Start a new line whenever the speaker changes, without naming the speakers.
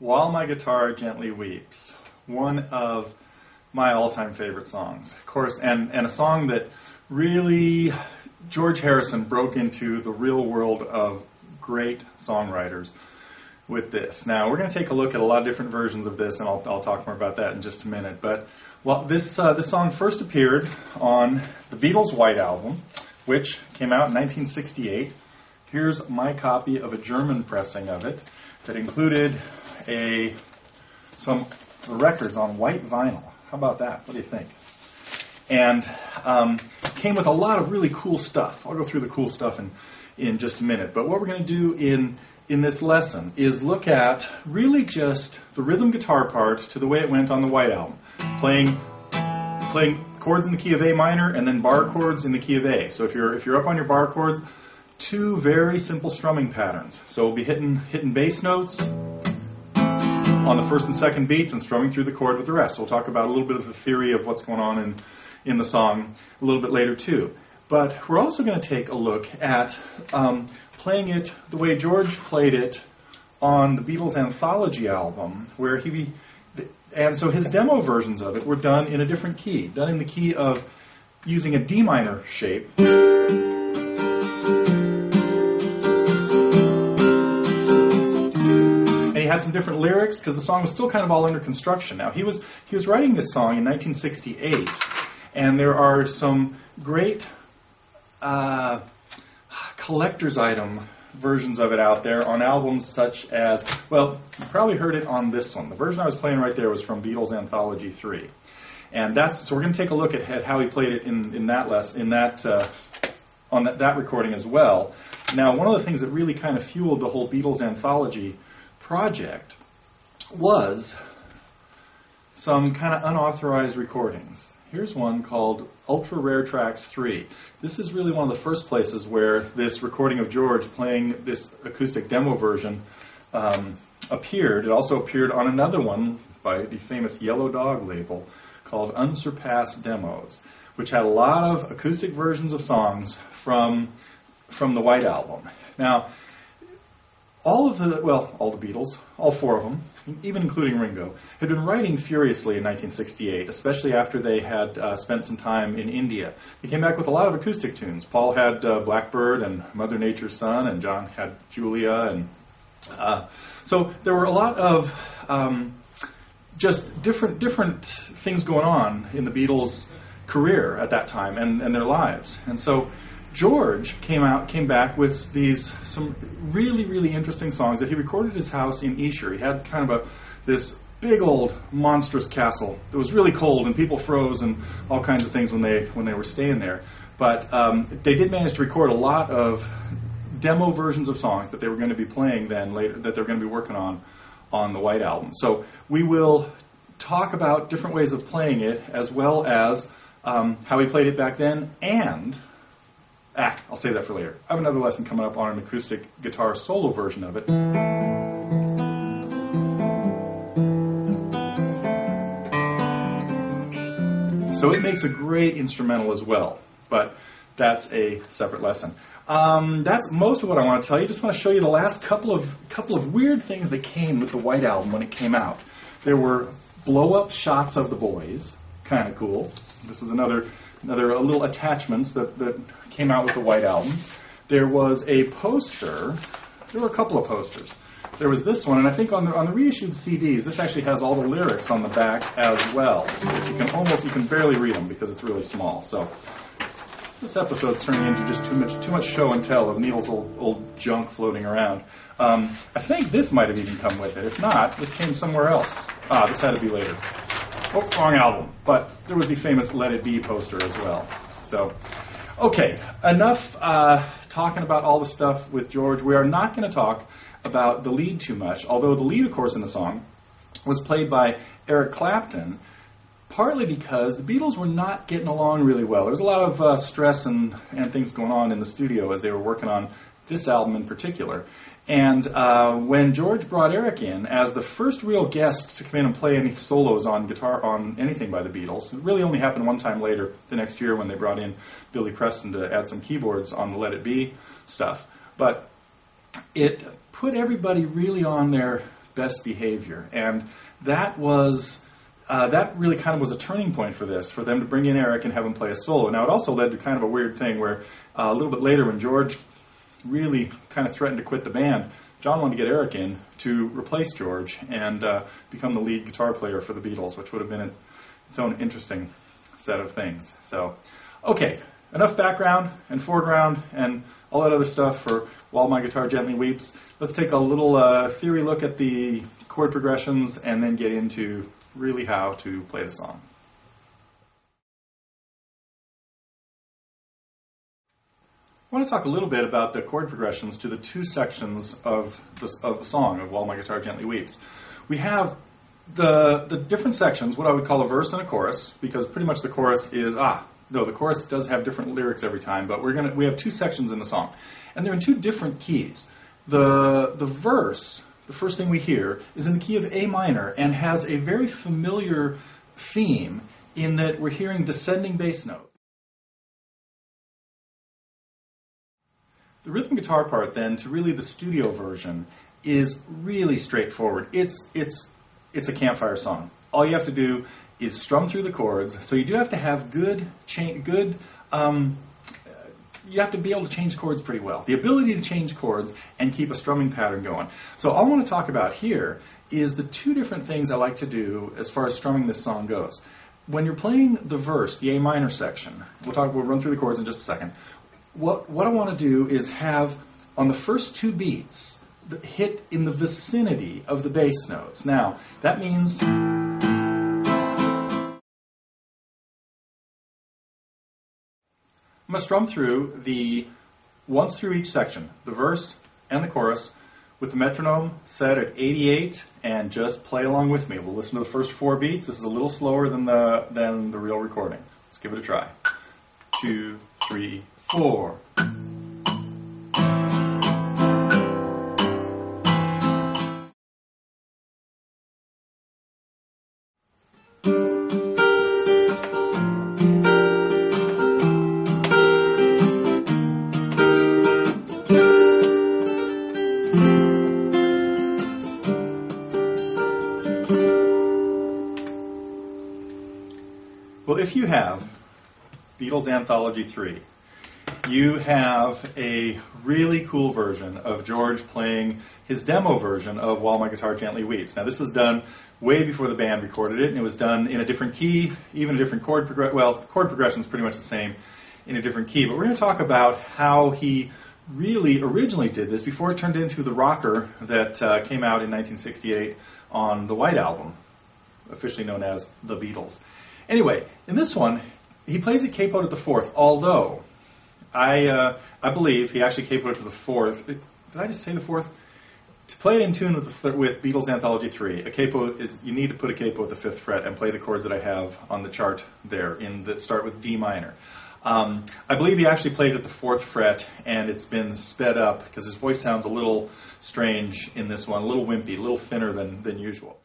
While My Guitar Gently Weeps, one of my all-time favorite songs, of course, and a song that really George Harrison broke into the real world of great songwriters with this. Now, we're going to take a look at a lot of different versions of this, and I'll talk more about that in just a minute. But this song first appeared on the Beatles White Album, which came out in 1968. Here's my copy of a German pressing of it that included some records on white vinyl. How about that? What do you think? And came with a lot of really cool stuff. I'll go through the cool stuff in just a minute. But what we're going to do in this lesson is look at really just the rhythm guitar part to the way it went on the White Album, playing chords in the key of A minor and then bar chords in the key of A. So if you're up on your bar chords, two very simple strumming patterns. So we'll be hitting bass notes on the first and second beats and strumming through the chord with the rest. So we'll talk about a little bit of the theory of what's going on in the song a little bit later too. But we're also going to take a look at playing it the way George played it on the Beatles Anthology album, where and so his demo versions of it were done in a different key, done in the key of using a D minor shape. Had some different lyrics because the song was still kind of all under construction. Now he was writing this song in 1968, and there are some great collector's item versions of it out there on albums such as, well, you probably heard it on this one. The version I was playing right there was from Beatles Anthology 3, and so we're going to take a look at how he played it in that recording as well. Now, one of the things that really kind of fueled the whole Beatles Anthology project was some kind of unauthorized recordings. Here's one called Ultra Rare Tracks 3. This is really one of the first places where this recording of George playing this acoustic demo version appeared. It also appeared on another one by the famous Yellow Dog label called Unsurpassed Demos, which had a lot of acoustic versions of songs from the White Album. Now, all the Beatles, all four of them, even including Ringo, had been writing furiously in 1968, especially after they had spent some time in India. They came back with a lot of acoustic tunes. Paul had Blackbird and Mother Nature's Son, and John had Julia, and so there were a lot of just different things going on in the Beatles' career at that time and their lives. And so George came back with some really, really interesting songs that he recorded at his house in Esher. He had kind of this big old monstrous castle that was really cold and people froze and all kinds of things when they were staying there. But they did manage to record a lot of demo versions of songs that they were going to be playing then later, that they're going to be working on the White Album. So we will talk about different ways of playing it, as well as how he played it back then, and I'll save that for later. I have another lesson coming up on an acoustic guitar solo version of it. So it makes a great instrumental as well, but that's a separate lesson. That's most of what I want to tell you. Just want to show you the last couple of weird things that came with the White Album when it came out. There were blow-up shots of the boys, kind of cool. This was another little attachments that came out with the White Album. There was a poster. There were a couple of posters. There was this one, and I think on the reissued CDs, this actually has all the lyrics on the back as well. You can barely read them because it's really small. So this episode's turning into just too much show and tell of Neil's old junk floating around. I think this might have even come with it. If not, this came somewhere else. This had to be later. Oh, wrong album. But there was the famous Let It Be poster as well. So, okay, enough talking about all the stuff with George. We are not going to talk about the lead too much, although the lead, of course, in the song was played by Eric Clapton, partly because the Beatles were not getting along really well. There was a lot of stress and things going on in the studio as they were working on this album in particular. And when George brought Eric in as the first real guest to come in and play any solos on guitar on anything by the Beatles, it really only happened one time later, the next year, when they brought in Billy Preston to add some keyboards on the Let It Be stuff. But it put everybody really on their best behavior. And that was that really kind of was a turning point for this, for them to bring in Eric and have him play a solo. Now, it also led to kind of a weird thing where a little bit later, when George really kind of threatened to quit the band, John wanted to get Eric in to replace George and become the lead guitar player for the Beatles, which would have been its own interesting set of things. So, okay, enough background and foreground and all that other stuff for While My Guitar Gently Weeps. Let's take a little theory look at the chord progressions and then get into really how to play the song. I want to talk a little bit about the chord progressions to the two sections of the song, of While My Guitar Gently Weeps. We have the different sections, what I would call a verse and a chorus, because pretty much the chorus is, the chorus does have different lyrics every time, but we have two sections in the song. And they're in two different keys. The verse, the first thing we hear, is in the key of A minor and has a very familiar theme in that we're hearing descending bass notes. The rhythm guitar part, then, to really the studio version, is really straightforward. It's a campfire song. All you have to do is strum through the chords. So you do have to have you have to be able to change chords pretty well. The ability to change chords and keep a strumming pattern going. So all I want to talk about here is the two different things I like to do as far as strumming this song goes. When you're playing the verse, the A minor section, we'll run through the chords in just a second. What I want to do is have, on the first two beats, hit in the vicinity of the bass notes. Now, that means I'm going to strum through once through each section, the verse and the chorus, with the metronome set at 88, and just play along with me. We'll listen to the first 4 beats. This is a little slower than the real recording. Let's give it a try. 2, 3, 4. Well, if you have Beatles Anthology 3, you have a really cool version of George playing his demo version of While My Guitar Gently Weeps. Now, this was done way before the band recorded it, and it was done in a different key, even a different chord progression. Well, the chord progression is pretty much the same in a different key. But we're going to talk about how he really originally did this before it turned into the rocker that came out in 1968 on the White Album, officially known as The Beatles. Anyway, in this one, he plays it capoed at the 4th, although I believe he actually capoed it to the 4th. Did I just say the 4th? To play it in tune with Beatles Anthology 3, a capo you need to put a capo at the 5th fret and play the chords that I have on the chart there that start with D minor. I believe he actually played it at the 4th fret, and it's been sped up because his voice sounds a little strange in this one, a little wimpy, a little thinner than usual.